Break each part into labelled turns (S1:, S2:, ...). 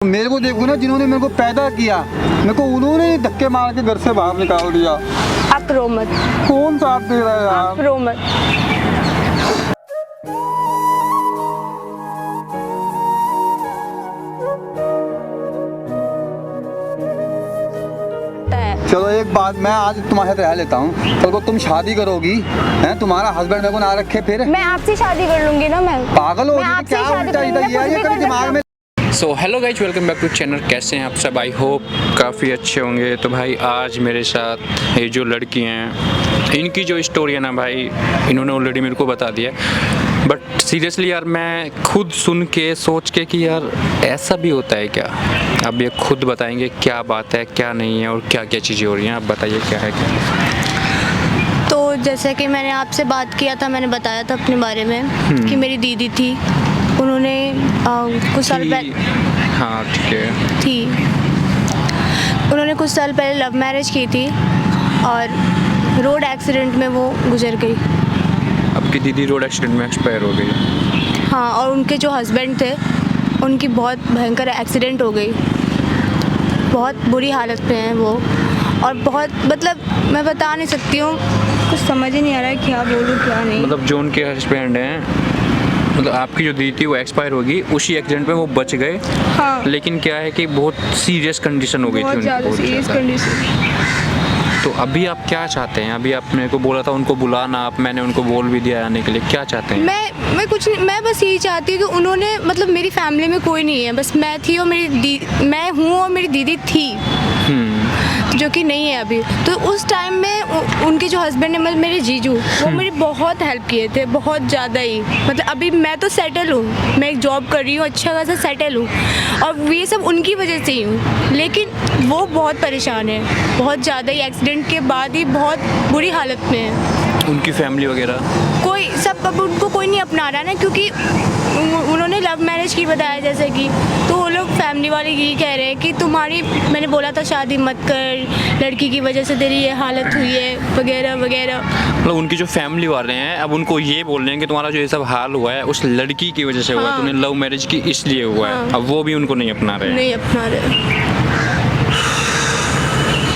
S1: मेरे को देखो ना, जिन्होंने मेरे को पैदा किया, मेरे को उन्होंने धक्के मार के घर से बाहर निकाल दिया।
S2: आप रो मत।
S1: कौन साथ दे रहा है यार?
S2: आप रो मत।
S1: चलो एक बात, मैं आज तुम्हारे साथ रह लेता हूँ, कल को तुम शादी करोगी हैं, तुम्हारा हस्बैंड मेरे को ना रखे फिर
S2: मैं आपसे शादी कर लूंगी ना। मैं
S1: पागल हो
S2: मैं
S1: गई
S2: आपसे
S1: क्या?
S2: शादी
S1: उल्टा
S2: करूंगी,
S1: इधर ये कभी दिमाग में।
S3: So hello guys, welcome back to channel. कैसे हैं आप सब? आई होप काफ़ी अच्छे होंगे। तो भाई आज मेरे साथ ये जो लड़की हैं, इनकी जो स्टोरी है ना भाई, इन्होंने ऑलरेडी मेरे को बता दिया। बट सीरियसली यार, मैं खुद सुन के सोच के कि यार ऐसा भी होता है क्या। अब ये खुद बताएंगे क्या बात है, क्या नहीं है और क्या क्या चीज़ें हो रही हैं। आप बताइए क्या है क्या।
S2: तो जैसे कि मैंने आपसे बात किया था, मैंने बताया था अपने बारे में कि मेरी दीदी थी, उन्होंने कुछ साल पहले,
S3: हाँ ठीक है,
S2: थी उन्होंने कुछ साल पहले लव मैरिज की थी और रोड एक्सीडेंट में वो गुजर गई।
S3: आपकी दीदी रोड एक्सीडेंट में एक्सपायर हो गई?
S2: हाँ, और उनके जो हस्बैंड थे उनकी बहुत भयंकर एक्सीडेंट हो गई, बहुत बुरी हालत में हैं वो। और बहुत मतलब मैं बता नहीं सकती हूँ, कुछ समझ ही नहीं आ रहा है क्या बोलूँ क्या नहीं।
S3: मतलब जो उनके हस्बैंड हैं, मतलब आपकी जो दीदी थी वो एक्सपायर होगी, उसी एक्सीडेंट में वो बच गए।
S2: हाँ,
S3: लेकिन क्या है कि बहुत सीरियस कंडीशन हो गई थी
S2: बहुत
S3: उनकी,
S2: ज़्यादा सीरियस कंडीशन।
S3: तो अभी आप क्या चाहते हैं? अभी आपने को बोला था उनको बुलाना, आप मैंने उनको बोल भी दिया आने के लिए। क्या चाहते हैं?
S2: मैं कुछ नहीं, मैं बस यही चाहती हूँ कि उन्होंने, मतलब मेरी फैमिली में कोई नहीं है, बस मैं थी और मैं हूँ और मेरी दीदी थी जो कि नहीं है अभी। तो उस टाइम में उनके जो हस्बैंड है, मतलब मेरे जीजू, वो मेरी बहुत हेल्प किए थे, बहुत ज़्यादा ही। मतलब अभी मैं तो सेटल हूँ, मैं एक जॉब कर रही हूँ, अच्छा खासा सेटल हूँ, और ये सब उनकी वजह से ही हूँ। लेकिन वो बहुत परेशान है, बहुत ज़्यादा ही। एक्सीडेंट के बाद ही बहुत बुरी हालत में है।
S3: उनकी फैमिली वगैरह
S2: कोई सब, अब उनको कोई नहीं अपना रहा ना, क्योंकि उन्होंने लव मैरिज की बताया जैसे कि, तो वो लोग फैमिली वाले यही कह रहे हैं कि तुम्हारी, मैंने बोला था शादी मत कर, लड़की की वजह से तेरी ये हालत हुई है वगैरह वगैरह।
S3: मतलब उनकी जो फैमिली वाले हैं अब उनको ये बोल रहे हैं कि तुम्हारा जो ये सब हाल हुआ है उस लड़की की वजह से हुआ है,
S2: हाँ।
S3: तूने लव मैरिज की इसलिए हुआ है।
S2: हाँ।
S3: अब वो भी उनको नहीं अपना रहे हैं।
S2: नहीं अपना रहे।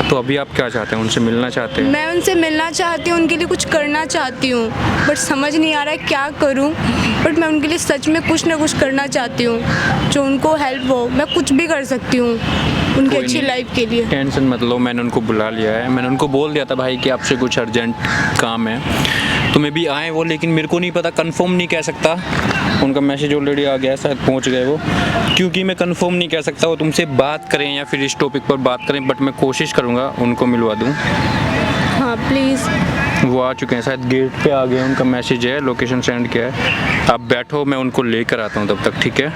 S3: तो अभी आप क्या चाहते हैं? उनसे मिलना चाहते हैं?
S2: मैं उनसे मिलना चाहती हूँ, उनके लिए कुछ करना चाहती हूँ, बट समझ नहीं आ रहा है क्या करूँ। बट मैं उनके लिए सच में कुछ ना कुछ करना चाहती हूँ, जो उनको हेल्प हो। मैं कुछ भी कर सकती हूँ उनकी
S3: कोई
S2: अच्छी
S3: नहीं।
S2: लाइफ के लिए।
S3: टेंशन मत लो, मैंने उनको बुला लिया है। मैंने उनको बोल दिया था भाई कि आपसे कुछ अर्जेंट काम है, तो मैं भी आए वो, लेकिन मेरे को नहीं पता, कंफर्म नहीं कह सकता। उनका मैसेज ऑलरेडी आ गया, शायद पहुंच गए वो, क्योंकि मैं कंफर्म नहीं कह सकता वो तुमसे बात करें या फिर इस टॉपिक पर बात करें। बट मैं कोशिश करूँगा उनको मिलवा दूँ।
S2: हाँ प्लीज़।
S3: वो आ चुके हैं, शायद गेट पे आ गए। उनका मैसेज है, लोकेशन सेंड किया है। आप बैठो, मैं उनको लेकर आता हूँ तब तक, ठीक है?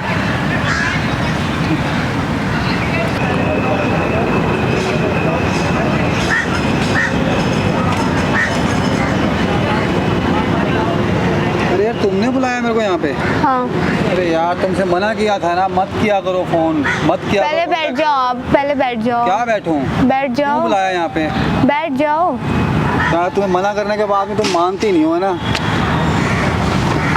S1: अरे यार, तुमने बुलाया मेरे को यहाँ पे?
S2: हाँ,
S1: अरे यार, तुमसे मना किया था ना, मत किया करो फोन, मत किया
S2: पहले
S1: करो।
S2: बैठ जाओ आप, पहले बैठ जाओ।
S1: क्या बैठूं?
S2: बैठ
S1: क्यों
S2: जाओ,
S1: बुलाया यहाँ पे?
S2: बैठ जाओ।
S1: यार तुम्हें मना करने के बाद में तुम मानती नहीं हो, है ना?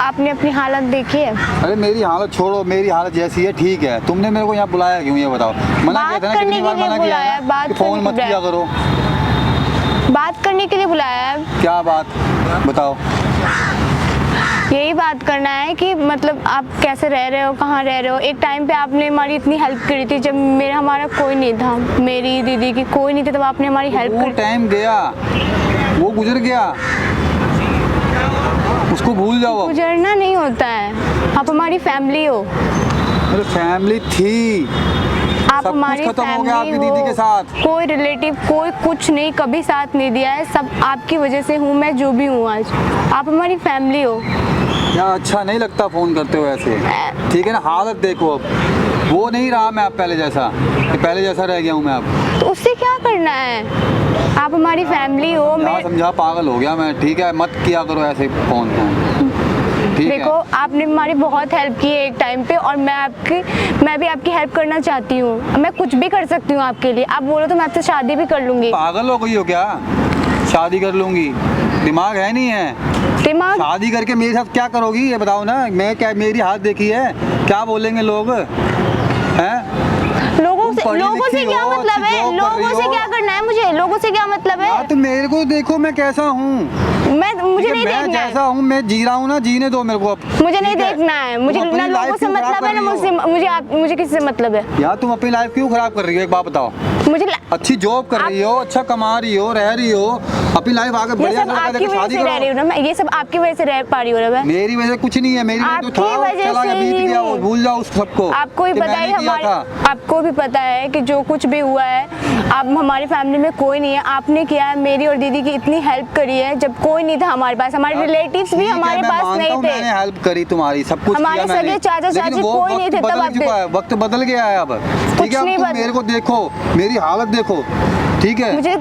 S2: आपने अपनी हालत देखी है?
S1: अरे मेरी हालत छोड़ो, मेरी हालत जैसी है ठीक है। तुमने मेरे को यहाँ बुलाया क्यों, ये बताओ? मना किया
S2: बात
S1: था ना,
S2: करने
S1: कितनी बार
S2: के लिए
S1: मना किया
S2: बुलाया,
S1: है ना
S2: बात
S1: कि फोन
S2: करने
S1: मत
S2: के लिए
S1: किया करो।
S2: बात करने के लिए बुलाया है।
S1: क्या बात बताओ?
S2: यही बात करना है कि मतलब आप कैसे रह रहे हो, कहाँ रह रहे हो। एक टाइम पे आपने हमारी इतनी हेल्प करी थी, जब हमारा कोई नहीं था, मेरी दीदी की कोई नहीं थी, तब आपने हमारी हेल्प
S1: वो
S2: करी।
S1: टाइम गया, वो गुजर गया, उसको भूल जाओ अब।
S2: गुजरना नहीं होता है, आप हमारी फैमिली हो।
S1: अरे फैमिली थी,
S2: आप
S1: सब
S2: हमारी
S1: कुछ खत्म हो गया
S2: फैमिली
S1: आपकी
S2: हो।
S1: दीदी के साथ।
S2: कोई रिलेटिव, कोई कुछ नहीं, कभी साथ नहीं दिया है। सब आपकी वजह से हूँ मैं जो भी हूँ आज। आप हमारी फैमिली हो।
S1: यार अच्छा नहीं लगता फोन करते हो ऐसे, ठीक है ना? हालत देखो अब, वो नहीं रहा मैं अब पहले जैसा, कि पहले जैसा रह गया हूँ मैं अब।
S2: तो उससे क्या करना है? आप हमारी फैमिली हो। मैं
S1: समझा, पागल हो गया मैं, ठीक है? मत किया करो ऐसे फोन तो, ठीक
S2: देखो,
S1: है?
S2: आपने हमारी बहुत हेल्प की है एक टाइम पे, और मैं भी आपकी हेल्प करना चाहती हूँ। मैं कुछ भी कर सकती हूँ आपके लिए। आप बोलो तो मैं आपसे शादी भी कर लूँगी।
S1: पागल हो गई हो क्या? शादी कर लूंगी? दिमाग है नहीं है?
S2: दिमाग,
S1: शादी करके मेरे साथ क्या करोगी ये बताओ ना? मैं क्या, मेरी हाथ देखी है, क्या बोलेंगे लोग हैं?
S2: से क्या
S1: हो,
S2: मतलब
S1: अच्छी
S2: है?
S1: job कर
S2: लोगों
S1: रही
S2: से
S1: हो।
S2: क्या करना है मुझे? लोगों से क्या मतलब है?
S1: हाँ, तो मेरे को देखो मैं कैसा हूँ,
S2: मुझे नहीं
S1: मैं
S2: देखना है।
S1: जैसा हूँ मैं जी रहा हूँ ना, जीने दो मेरे को अब।
S2: मुझे नहीं
S1: ठीक है?
S2: देखना है। मुझे
S1: तुम अपनी
S2: ना लोगों
S1: life
S2: से
S1: क्यों खराब
S2: मतलब है
S1: कर
S2: ना
S1: रही हो?
S2: मुझे किसी से मतलब है।
S1: यार तुम अपनी लाइफ क्यों खराब कर रही हो, एक बात बताओ।
S2: मुझे
S1: अच्छी जॉब कर रही हो, अच्छा कमा रही हो, रह रही हो, अपनी लाइफ आगे
S2: ये
S1: बढ़िया
S2: सब आपकी
S1: करके
S2: वजह
S1: शादी
S2: से रह रही
S1: करो।
S2: हूँ ना मैं, ये सब आपकी वजह से रह पा रही हूँ ना मैं।
S1: मेरी वजह से कुछ नहीं है, मेरी वजह तो
S2: आपकी
S1: था,
S2: वजह
S1: चला गया,
S2: से
S1: बीत
S2: ही
S1: गया,
S2: हूँ।
S1: वो भूल जाओ उस सबको।
S2: आपको भी
S1: कि
S2: पता है
S1: मैंने किया था।
S2: आपको भी पता है कि जो कुछ भी हुआ है, अब हमारी फैमिली में कोई नहीं है। आपने किया है, मेरी और दीदी की इतनी हेल्प करी है जब कोई नहीं था हमारे पास। हमारे रिलेटिव्स भी
S1: ठीक है,
S2: हमारे
S1: मैं
S2: पास
S1: मानता
S2: नहीं
S1: हूँ,
S2: थे।
S1: मैंने हेल्प करी तुम्हारी, सब कुछ
S2: हमारे
S1: किया मैंने।
S2: सगे चाचा
S1: लेकिन
S2: चाची
S1: वो
S2: कोई नहीं
S1: वक्त
S2: थे तब
S1: बदल
S2: आप
S1: चुका है, वक्त बदल गया है अब। ठीक है,
S2: नहीं
S1: अब तुम
S2: बदल-
S1: मेरे को देखो, मेरी हालत देखो, ठीक है।
S2: मुझे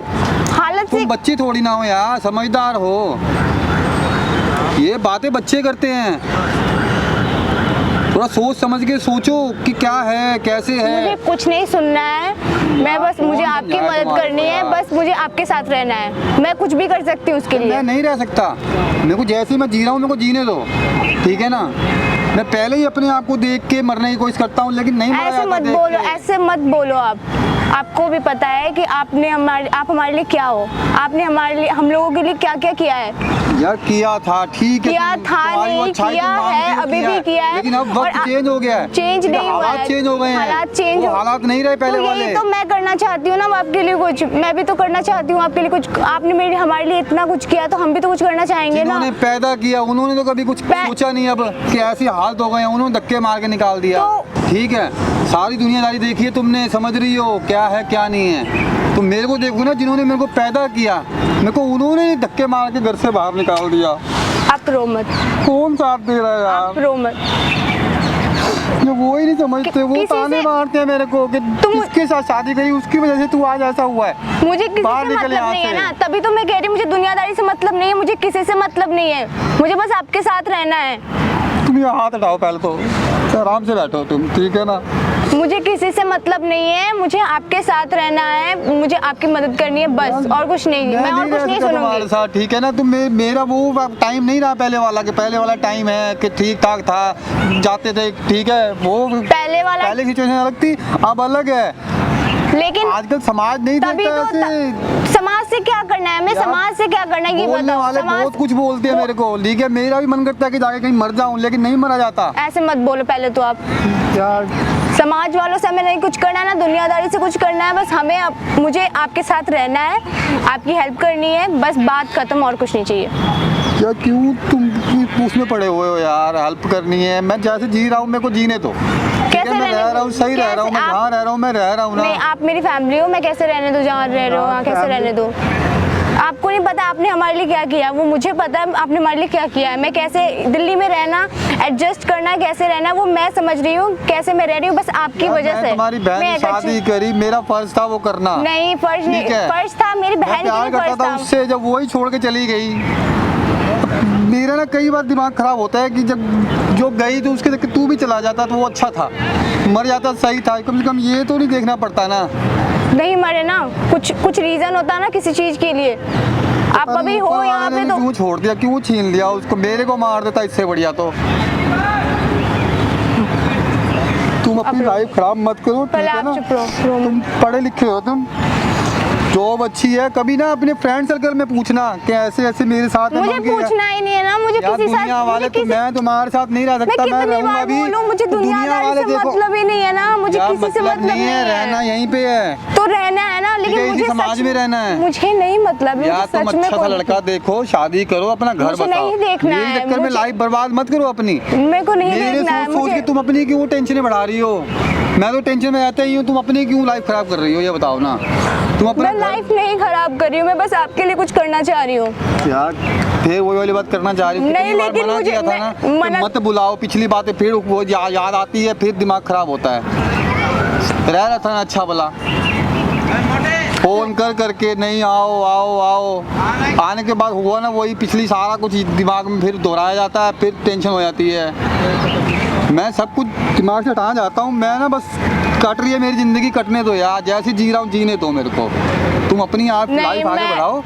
S2: हालत से
S1: तुम बच्ची थोड़ी ना हो यार, समझदार हो। ये बातें बच्चे करते हैं, थोड़ा सोच समझ के सोचो कि क्या है, कैसे
S2: मुझे
S1: है।
S2: कुछ नहीं सुनना है। मैं बस मुझे
S1: कौन
S2: आपकी
S1: समझाए
S2: मदद
S1: तुम्हारे
S2: करनी
S1: को
S2: है,
S1: यार?
S2: बस मुझे आपके साथ रहना है। मैं कुछ भी कर सकती हूँ उसके लिए।
S1: मैं नहीं रह सकता, मेरे को जैसे मैं जी रहा हूँ मेरे को जीने दो, ठीक है ना। मैं पहले ही अपने आप को देख के मरने की कोशिश करता हूँ, लेकिन नहीं मरा
S2: ऐसे
S1: जाता
S2: मत
S1: देख
S2: बोलो,
S1: के।
S2: ऐसे मत बोलो आप। आपको भी पता है कि आप हमारे लिए क्या हो। आपने हमारे लिए, हम लोगों के लिए क्या क्या किया है।
S1: यार किया था, ठीक है,
S2: किया था
S1: तुम्हारी वो
S2: नहीं,
S1: अच्छाई
S2: किया
S1: तुम मानती
S2: है,
S1: हो,
S2: अभी भी किया है।
S1: लेकिन अब
S2: और
S1: वक्त चेंज हो गया है।
S2: चेंज
S1: ठीक है,
S2: नहीं हुआ
S1: हालात
S2: है।
S1: चेंज हो गए हैं,
S2: हालात चेंज
S1: वो हालात नहीं रहे पहले
S2: तो
S1: वाले।
S2: यही तो मैं करना चाहती हूँ ना आपके लिए कुछ। मैं भी तो करना चाहती हूँ आपके लिए कुछ। आपने हमारे लिए इतना कुछ किया, तो हम भी तो कुछ करना चाहेंगे ना।
S1: जिन्होंने पैदा किया उन्होंने तो कभी कुछ सोचा नहीं अब कि ऐसी हालत हो गए हैं, उन्होंने धक्के मार के निकाल दिया। ठीक है, सारी दुनियादारी देखी है तुमने, समझ रही हो क्या है क्या नहीं है। तो मेरे को देखो ना, जिन्होंने मेरे को पैदा किया, मेरे को उन्होंने धक्के मार के घर से बाहर निकाल दिया।
S2: आप रो मत,
S1: कौन साथ दे रहा है
S2: आप
S1: यार?
S2: रो मत।
S1: जो वो ही नहीं समझते, वो
S2: किसी
S1: ताने
S2: से-
S1: मारते हैं मेरे को कि
S2: तुम-
S1: किसके साथ शादी करी, उसकी वजह से तू आज ऐसा हुआ है।
S2: मुझे किसी
S1: बाहर
S2: से
S1: निकल
S2: मतलब
S1: यहाँ
S2: नहीं है
S1: से।
S2: ना, तभी तो मैं कह रही हूँ मुझे दुनियादारी से मतलब नहीं है, मुझे किसी से मतलब नहीं है। मुझे बस आपके साथ रहना है।
S1: तुम ये हाथ हटाओ पहले तो आराम से बैठो तुम, ठीक है ना।
S2: मुझे किसी से मतलब नहीं है, मुझे आपके साथ रहना है, मुझे आपकी मदद करनी है बस, और कुछ नहीं। मैं और कुछ नहीं
S1: रह सकता तुम्हारे
S2: सुनूंगी।
S1: साथ, ठीक है ना। तुम मेरा वो टाइम नहीं रहा पहले वाला, कि पहले वाला टाइम है कि ठीक ठाक था, जाते थे, ठीक है। वो पहले सिचुएशन अलग थी, अब अलग है।
S2: लेकिन
S1: आजकल समाज नहीं
S2: तभी
S1: देखता
S2: तो
S1: ऐसे।
S2: समाज से क्या करना है, हमें
S1: यार,
S2: समाज से क्या करना है ये
S1: बोलने
S2: बताओ।
S1: वाले बहुत कुछ बोलते हैं मेरे को, ठीक है। मेरा भी मन करता है कि जाके कहीं मर जाऊं, लेकिन नहीं मरा जाता
S2: ऐसे मत बोलो पहले तो आप।
S1: यार।
S2: समाज वालों से हमें नहीं कुछ करना है ना, दुनियादारी से कुछ करना है। बस मुझे आपके साथ रहना है, आपकी हेल्प करनी है, बस बात खत्म, और कुछ नहीं चाहिए।
S1: क्या क्यों तुम उसमें पड़े हुए हो यार? हेल्प करनी है, मैं जैसे जी रहा हूँ मेरे को जीने दो।
S2: कैसे
S1: मैं रह रहा हूँ, सही रह रहा हूँ, मैं जहाँ रह रहा हूँ मैं रह रहा हूँ ना।
S2: नहीं, आप मेरी फैमिली हो, मैं कैसे रहने दूँ जहाँ रह रहे हो, वहाँ कैसे रहने दूँ? आपको नहीं पता आपने हमारे लिए क्या किया, वो मुझे पता है आपने हमारे लिए क्या किया है। मैं कैसे दिल्ली में रहना, एडजस्ट करना, कैसे रहना, वो मैं समझ रही हूँ, कैसे मैं रह रही हूँ, बस आपकी वजह से।
S1: तुम्हारी बहन
S2: मैं
S1: ने शादी करी, मेरा फर्ज था वो करना।
S2: नहीं, फर्ज नहीं,
S1: ठीक है।
S2: फर्ज था मेरी
S1: मैं
S2: बहन
S1: प्यार
S2: के लिए
S1: करता
S2: फर्ज
S1: था
S2: था।
S1: उससे, जब वही छोड़ के चली गई। मेरा ना कई बार दिमाग खराब होता है कि जब जो गई तो उसके तू भी चला जाता तो वो अच्छा था, मर जाता सही था। कम से कम ये तो नहीं देखना पड़ता ना।
S2: नहीं मरे ना, कुछ रीजन होता है ना किसी चीज के लिए। आप अभी हो यहाँ पे तो
S1: क्यों छोड़ दिया, क्यों छीन लिया उसको? मेरे को मार देता इससे बढ़िया तो। तुम अपनी लाइफ खराब मत करो, ठीक
S2: पहले
S1: है
S2: आप
S1: ना।
S2: चुप रहो।
S1: तुम पढ़े लिखे हो, तुम जॉब अच्छी है, कभी ना अपने फ्रेंड सर्कल में पूछना कि ऐसे ऐसे मेरे साथ है,
S2: मुझे
S1: मम्मी है।
S2: पूछना ही नहीं है ना, मुझे
S1: यार
S2: किसी
S1: दुनिया
S2: साथ
S1: वाले तो मैं तुम्हारे साथ नहीं रह
S2: मैं
S1: सकता, मैं
S2: कितनी
S1: रहूंगा
S2: बार
S1: भी।
S2: बोलूं, मुझे
S1: तो दुनिया
S2: दुनियादारी
S1: वाले
S2: से
S1: देखो,
S2: मतलब ही नहीं है ना, मुझे
S1: यार
S2: किसी से मतलब नहीं है।
S1: रहना यहीं पे है,
S2: तो रहना है ना, लेकिन
S1: इसी
S2: मुझे
S1: समाज
S2: सच
S1: में रहना है।
S2: मुझे नहीं मतलब है,
S1: यार
S2: मुझे
S1: तुम
S2: सच में
S1: अच्छा सा
S2: कोई-
S1: लड़का देखो, शादी करो, अपना घर
S2: मुझे
S1: बताओ।
S2: नहीं देखना
S1: मेरे
S2: है,
S1: चक्कर में
S2: मुझे-
S1: लाइफ बर्बाद मत करो अपनी।
S2: मेरे को नहीं
S1: मेरे
S2: देखना है
S1: सोच
S2: मुझे।
S1: के तुम अपनी क्यों टेंशन बढ़ा रही हो? मैं तो टेंशन में रहता ही हूँ, तुम अपनी क्यों लाइफ खराब कर रही हो ये बताओ ना। तुम अपना
S2: मैं लाइफ नहीं खराब कर रही हूँ, मैं बस आपके लिए कुछ करना चाह रही हूँ।
S1: यार फिर वही वाली बात करना चाह रही हूँ।
S2: नहीं,
S1: कितनी बार
S2: लेकिन
S1: मना
S2: मुझे-
S1: किया था ना
S2: मैं-
S1: कि मत बुलाओ, पिछली बातें फिर वो याद आती है, फिर दिमाग खराब होता है। रह रहा था ना अच्छा भला, फोन कर करके नहीं आओ आओ आओ, आने के बाद हुआ ना वही पिछली सारा कुछ दिमाग में फिर दोहराया जाता है, फिर टेंशन हो जाती है। मैं सब कुछ दिमाग से हटाना चाहता हूँ, मैं ना बस कट रही है मेरी ज़िंदगी, कटने दो यार, जैसे जी रहा हूँ जीने दो मेरे को। तुम अपनी आप
S2: नहीं,
S1: लाइफ आगे
S2: मैं-
S1: बढ़ाओ,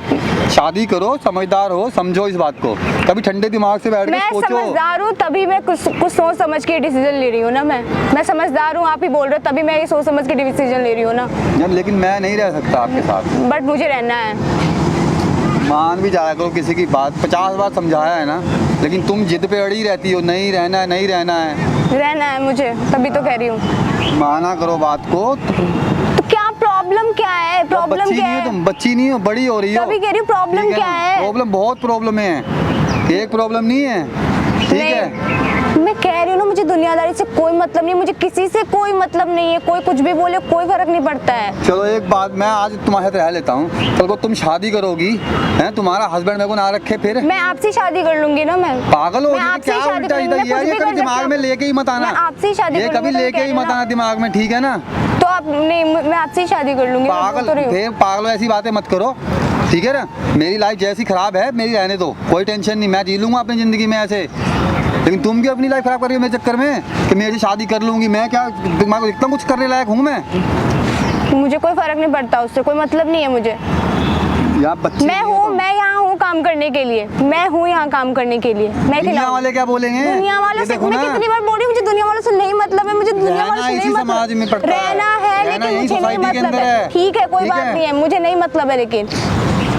S1: शादी करो, समझदार हो, समझो इस बात को, कभी ठंडे दिमाग से बैठ के
S2: मैं
S1: सोचो।
S2: समझदार हूँ तभी मैं कुछ सोच समझ के डिसीजन ले रही हूँ ना। मैं समझदार हूँ, आप ही बोल रहे हो, तभी मैं ये सोच समझ के डिसीजन ले रही हूँ ना।
S1: यार लेकिन मैं नहीं रह सकता आपके साथ,
S2: बट मुझे रहना है।
S1: मान भी जाया करो किसी की बात, 50 बार समझाया है ना, लेकिन तुम जिद पे अड़ी रहती हो, नहीं रहना है, नहीं रहना है।
S2: रहना है मुझे, तभी तो कह रही हूँ।
S1: माना करो बात को।
S2: तो क्या प्रॉब्लम क्या है? प्रॉब्लम
S1: बच्ची
S2: क्या
S1: नहीं हो
S2: है?
S1: तुम, बच्ची नहीं हो, बड़ी हो रही हो।
S2: तभी कह रही हूँ प्रॉब्लम
S1: ठीक
S2: क्या
S1: ना?
S2: है?
S1: प्रॉब्लम बहुत प्रॉब्लम है, एक प्रॉब्लम नहीं है, ठीक है।
S2: नहीं, मैं कह रही हूँ ना, मुझे दुनियादारी से कोई मतलब नहीं, मुझे किसी से कोई मतलब नहीं है, कोई कुछ भी बोले कोई फर्क नहीं पड़ता है।
S1: चलो एक बात, मैं आज तुम्हारे साथ रह लेता हूँ, कल को तुम शादी करोगी हैं, तुम्हारा हस्बैंड मेरे को ना रखे फिर
S2: मैं आपसे शादी कर लूंगी ना। मैं
S1: पागल हो
S2: मैं आपसे
S1: क्या?
S2: शादी
S1: उल्टा
S2: करूंगी,
S1: इधर
S2: मैं
S1: यार,
S2: कुछ
S1: ये
S2: भी
S1: कभी
S2: कर
S1: दिमाग
S2: सकती
S1: में
S2: हूँ।
S1: लेके ही मत आना।
S2: मैं आपसे ही शादी
S1: ये
S2: करूंगी,
S1: कभी
S2: तो
S1: लेके
S2: कह
S1: ही
S2: रही
S1: मत
S2: हूँ
S1: आना दिमाग में, ठीक है ना।
S2: तो आप नहीं, मैं आपसे ही शादी कर लूंगी। मैं बोल
S1: पागल
S2: तो रही हूँ।
S1: फिर पागल ऐसी बातें मत करो, ठीक है ना। मेरी लाइफ जैसी खराब है, मेरी रहने दो, कोई टेंशन नहीं, मैं जी लूंगा अपनी जिंदगी में ऐसे। लेकिन तुम भी अपनी लाइफ खराब कर रही हो मेरे चक्कर में कि मेरी शादी कर लूंगी। मैं क्या दिमाग इतना कुछ करने लायक हूँ मैं?
S2: मुझे कोई फर्क नहीं पड़ता उससे, कोई मतलब नहीं है मुझे।
S1: यहाँ बच्ची
S2: मैं हूँ, मैं यहाँ हूँ काम करने के लिए, मैं हूँ यहाँ काम करने के लिए। मैं
S1: दुनिया
S2: खिलाऊं।
S1: वाले क्या बोलेंगे?
S2: दुनिया वालों
S1: ये
S2: से
S1: देखो
S2: मैं
S1: ना,
S2: कितनी बार बोल रही हूँ, मुझे दुनिया वालों से नहीं मतलब है, मुझे दुनिया
S1: रहना
S2: वालों से
S1: इसी
S2: नहीं
S1: समाज में
S2: मतलब।
S1: पड़ता है।
S2: रहना है
S1: रहना
S2: लेकिन
S1: यही
S2: मुझे नहीं
S1: सोसाइटी के
S2: मतलब
S1: अंदर
S2: है।
S1: है।
S2: ठीक है, कोई
S1: ठीक
S2: बात
S1: है।
S2: नहीं है, मुझे नहीं मतलब है, लेकिन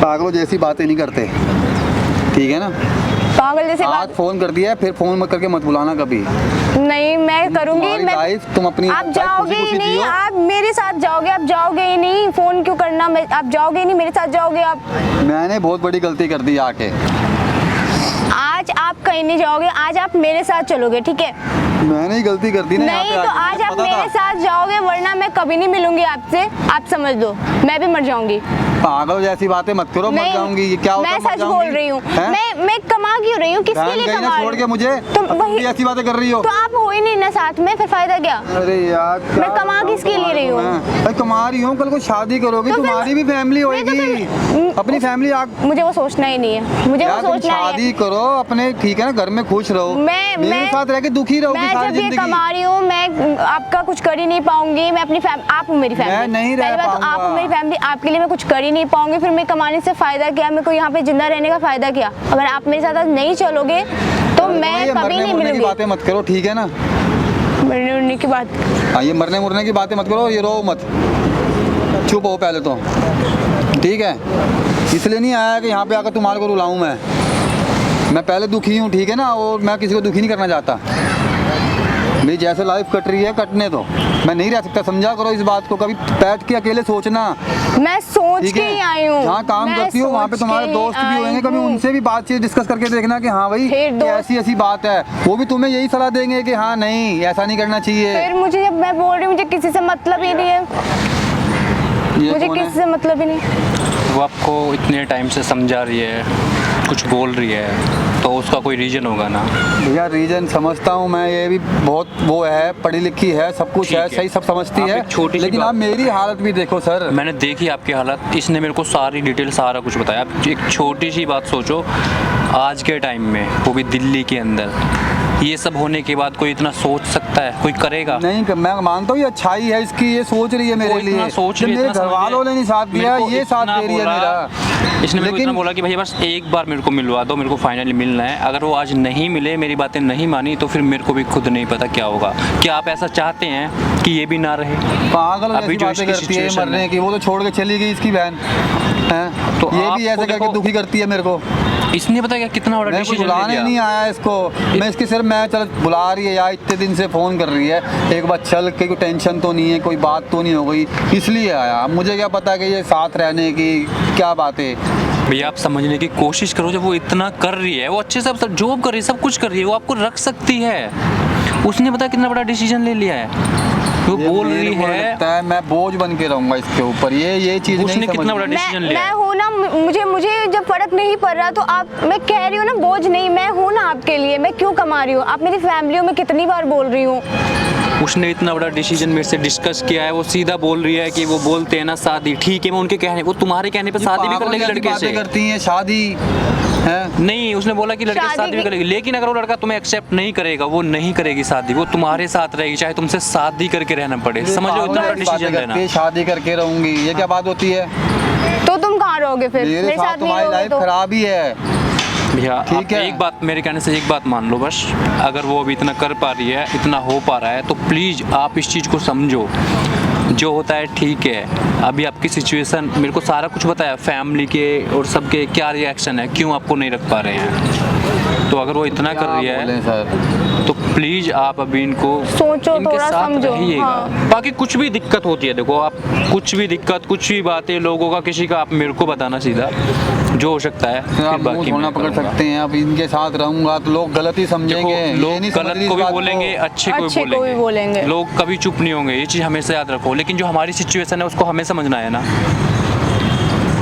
S1: पागलों जैसी बातें नहीं करते, ठीक है ना।
S2: पागल जैसे
S1: आज
S2: बात
S1: फोन कर दिया है, फिर फोन मत करके मत बुलाना कभी।
S2: नहीं, मैं करूंगी।
S1: तुम्हारी
S2: मैं
S1: लाइफ, तुम अपनी
S2: आप
S1: लाइफ
S2: जाओगे
S1: खुशी
S2: ही
S1: खुशी
S2: नहीं,
S1: जियो।
S2: आप मेरे साथ जाओगे, आप जाओगे ही नहीं, फोन क्यों करना? मैं आप जाओगे ही नहीं, मेरे साथ जाओगे आप।
S1: मैंने बहुत बड़ी गलती कर दी आके।
S2: आज आप कहीं नहीं जाओगे, आज आप मेरे साथ चलोगे, ठीक है?
S1: मैंने ही गलती कर दी ना यहाँ
S2: नहीं
S1: पे
S2: तो
S1: आके,
S2: आज
S1: मुझे
S2: आप
S1: पता
S2: मेरे
S1: था।
S2: साथ जाओगे, वरना मैं कभी नहीं मिलूंगी आपसे। आप समझ लो, मैं भी मर जाऊंगी।
S1: पागल जैसी बातें मत करो, मर
S2: नहीं,
S1: जाऊंगी, ये क्या होता है?
S2: मैं
S1: मर
S2: सच बोल
S1: जाऊंगी?
S2: रही हूँ।
S1: हैं?
S2: मैं कमा क्यों रही हूँ? किसके
S1: बहन
S2: लिए
S1: गई
S2: कमा
S1: ना
S2: रही
S1: छोड़
S2: हूँ?
S1: के मुझे,
S2: तुम
S1: तुम
S2: वही
S1: भी ऐसी बातें कर रही हो।
S2: तो आप हो ही नहीं ना साथ में, फिर फायदा क्या?
S1: अरे यार
S2: मैं कमा किसके लिए रही हूँ?
S1: मैं कमा रही हूँ, कल को शादी करोगी,
S2: तो फिर-
S1: तुम्हारी भी फैमिली
S2: नहीं तो
S1: होगी,
S2: फिर-
S1: अपनी फैमिली
S2: मुझे वो सोचना ही नहीं है, मुझे वो
S1: यार तुम
S2: सोचना ही
S1: शादी
S2: है।
S1: करो अपने, ठीक है ना, घर में खुश रहो। मेरे साथ रह के दुखी रहोगी
S2: मैं
S1: सारी
S2: जब ये
S1: जिंदगी।
S2: कमा रही हूँ, मैं आपका कुछ कर ही नहीं पाऊंगी। मैं अपनी आप हूँ मेरी फैमिली।
S1: मैं नहीं रह
S2: पहली बात तो आप
S1: पाऊंगा।
S2: हूँ मेरी फैमिली, आपके लिए मैं कुछ कर ही नहीं पाऊंगी। फिर मैं कमाने से फायदा क्या? मेरे को यहाँ पे जिंदा रहने का फायदा क्या? अगर आप मेरे साथ आज नहीं चलोगे तो मैं
S1: ये
S2: कभी
S1: मरने
S2: नहीं
S1: मुरने की
S2: मिलूंगी।
S1: बातें मत करो, ठीक है ना।
S2: मरने उड़ने की बात
S1: हाँ, ये मरने मुरने की बातें मत करो, ये रो मत, चुप हो पहले तो, ठीक है। इसलिए नहीं आया कि यहाँ पे आकर तुम्हारे को रुलाऊं मैं पहले दुखी हूँ, ठीक है ना, और मैं किसी को दुखी नहीं करना चाहता। मेरी जैसे लाइफ कट रही है कटने दो, मैं नहीं रह सकता, समझा करो इस बात को, कभी बैठ के अकेले सोचना।
S2: मैं सोच
S1: ठीक
S2: के
S1: है,
S2: ही आई हूँ।
S1: जहाँ काम
S2: मैं
S1: करती हो वहाँ पे
S2: सोच
S1: तुम्हारे
S2: के
S1: दोस्त
S2: ही
S1: भी होंगे,
S2: आई
S1: कभी
S2: हूँ।
S1: उनसे भी बातचीत डिस्कस करके देखना कि हाँ भाई
S2: फिर
S1: ये
S2: दोस्त-
S1: ऐसी ऐसी बात है, वो भी तुम्हें यही सलाह देंगे कि हाँ नहीं ऐसा नहीं करना चाहिए।
S2: फिर मुझे, जब मैं बोल रही हूँ मुझे किसी से मतलब ही नहीं है,
S1: ये
S2: मुझे
S1: कौन है?
S2: किसी से मतलब ही नहीं।
S3: वो आपको इतने टाइम से समझा रही है, कुछ बोल रही है, तो उसका कोई रीज़न होगा ना।
S1: भैया रीजन समझता हूँ मैं, ये भी बहुत वो है, पढ़ी लिखी है, सब कुछ
S3: ठीक
S1: है,
S3: है।
S1: सही सब समझती
S3: आप
S1: है,
S3: एक छोटी सी
S1: लेकिन
S3: बात-
S1: आप मेरी हालत भी देखो सर।
S3: मैंने देखी आपकी हालत, इसने मेरे को सारी डिटेल सारा कुछ बताया। आप एक छोटी सी बात सोचो, आज के टाइम में, वो भी दिल्ली के अंदर, ये सब होने के बाद कोई इतना सोच सकता है? कोई करेगा?
S1: नहीं, मैं मानता हूँ ये अच्छाई है इसकी, ये सोच रही है मेरे
S3: वो इतना
S1: लिए,
S3: सोच
S1: जब
S3: रही है,
S1: मेरे
S3: इतना
S1: घर
S3: समझ
S1: वालों
S3: रही है।
S1: ने नहीं साथ दिया,
S3: मेरे को
S1: ये साथ
S3: इतना
S1: दे रही है
S3: बोला-
S1: मेरा।
S3: इसने मेरे को इतना
S1: लेकिन
S3: बोला कि भैया बस एक बार मेरे को मिलवा दो, मेरे को फाइनली मिलना है। अगर वो आज नहीं मिले, मेरी बातें नहीं मानी, तो फिर मेरे को भी खुद नहीं पता क्या होगा। क्या आप ऐसा चाहते हैं कि ये भी ना रहे?
S1: पागल
S3: अभी
S1: जैसी
S3: जो
S1: बातें
S3: इसकी
S1: करती है
S3: situation
S1: मरने
S3: है।
S1: की, वो तो छोड़ के चली गई इसकी बहन हैं,
S3: तो
S1: ये भी
S3: आपको
S1: ऐसे करके
S3: देखो-
S1: दुखी करती है मेरे को।
S3: इसने पता क्या कितना बड़ा
S1: मैं कुछ
S3: डिसीजन ले
S1: बुलाने
S3: लिया।
S1: नहीं आया इसको, मैं इसके सिर्फ मैं चल बुला रही है यार, इतने दिन से फ़ोन कर रही है, एक बार चल के कोई टेंशन तो नहीं है, कोई बात तो नहीं हो गई, इसलिए आया। अब मुझे क्या पता कि ये साथ रहने की क्या बात है।
S3: भैया आप समझने की कोशिश करो, जब वो इतना कर रही है, वो अच्छे से सब जॉब कर रही है, सब कुछ कर रही है, वो आपको रख सकती है। उसने पता कितना बड़ा डिसीजन ले लिया है। वो
S1: ये
S3: बोल
S1: मेरे
S3: रही
S1: को
S3: है,
S1: लगता है मैं बोझ बन के रहूंगा इसके ऊपर, ये चीज़
S3: उसने
S1: नहीं
S3: कितना
S1: समझ
S3: बड़ा
S1: रही।
S3: डिसीजन
S2: मैं
S3: लिया
S2: मैं
S3: है।
S2: हूँ ना, मुझे जब फर्क नहीं पड़ रहा तो आप, मैं कह रही हूँ ना, बोझ नहीं, मैं हूँ ना आपके लिए, मैं क्यों कमा रही हूँ? आप मेरी फैमिली हो, मैं कितनी बार बोल रही हूँ।
S3: उसने इतना बड़ा डिसीजन मेरे से डिस्कस किया है, वो सीधा बोल रही है कि वो बोलते हैं ना शादी, ठीक है मैं उनके कहने, वो तुम्हारे कहने पे
S1: ये
S3: शादी भी कर
S1: पागल
S3: लेगी
S1: जैसी
S3: लड़के
S1: बातें
S3: से।
S1: करती हैं, शादी है।
S3: नहीं, उसने बोला कि लड़के से
S2: शादी
S3: शादी भी
S2: की-
S3: करेगी, लेकिन अगर वो लड़का तुम्हें एक्सेप्ट नहीं करेगा, वो नहीं करेगी शादी, वो तुम्हारे साथ रहेगी, चाहे तुमसे शादी करके रहना पड़े।
S1: ये
S3: समझ लो
S1: पागल
S3: इतना बड़ा
S1: जैसी बातें
S3: डिसीजन
S1: करती
S3: लेना।
S1: है, शादी करके रहूंगी, ये क्या बात होती है?
S2: तो तुम कहाँ रहोगे फिर?
S1: मेरे साथ
S2: नहीं
S1: तुम्हारी
S2: रहोगे
S1: लाइफ
S2: तो?
S1: खराब ही है।
S3: भैया
S1: ठीक
S3: आप
S1: है।
S3: एक बात मेरे कहने से एक बात मान लो बस, अगर वो अभी इतना कर पा रही है, इतना हो पा रहा है, तो प्लीज़ आप इस चीज़ को समझो। जो होता है ठीक है, अभी आपकी सिचुएशन मेरे को सारा कुछ बताया, फैमिली के और सबके क्या रिएक्शन है, क्यों आपको नहीं रख पा रहे हैं। तो अगर वो इतना कर रही
S1: क्या बोलें
S3: है
S1: सर?
S3: तो प्लीज़ आप अभी इनको
S2: सोचो,
S3: इनके
S2: थोड़ा
S3: साथ
S2: समझो,
S3: रहिएगा।
S2: हाँ।
S3: बाकी कुछ भी दिक्कत होती है, देखो आप कुछ भी दिक्कत, कुछ भी बातें लोगों का, किसी का, आप मेरे को बताना सीधा जो हो सकता है,
S1: आप
S3: फिर
S1: मुंह
S3: बाकी
S1: थोड़ा
S3: मैं
S1: पकड़
S3: करूँगा।
S1: सकते हैं। अब इनके साथ रहूंगा तो लोग गलत ही समझेंगे।
S3: देखो,
S1: ये
S3: लोग
S1: नहीं समझ
S3: गलत
S1: रही
S3: को
S1: इस
S3: भी
S1: बात
S3: बोलेंगे, अच्छे को
S2: अच्छे को भी बोलेंगे।
S3: लोग कभी चुप नहीं होंगे, ये चीज़ हमेशा याद रखो। लेकिन जो हमारी सिचुएशन है उसको हमें समझना है ना,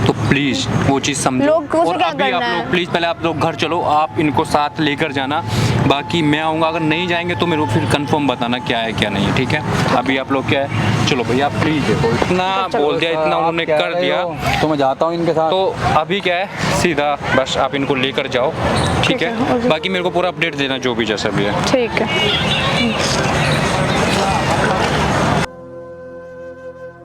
S3: तो प्लीज़ वो चीज़ समझो।
S2: लोग को
S3: और
S2: क्या
S3: अभी आप
S2: करना है?
S3: लोग प्लीज़ पहले आप लोग घर चलो, आप इनको साथ लेकर जाना, बाकी मैं आऊँगा। अगर नहीं जाएंगे तो मेरे को फिर कंफर्म बताना क्या है क्या नहीं है, ठीक है। अभी आप लोग क्या है, चलो भैया प्लीज़, देखो इतना बोल दिया, इतना
S1: आप
S3: उन्होंने
S1: कह
S3: कर
S1: रहे
S3: दिया,
S1: हो, तो मैं जाता हूँ इनके साथ।
S3: तो अभी क्या है, सीधा बस आप इनको लेकर जाओ, ठीक
S2: ठीक है,
S3: है। बाकी मेरे को पूरा अपडेट देना जो भी जैसा भी है।
S2: ठीक है।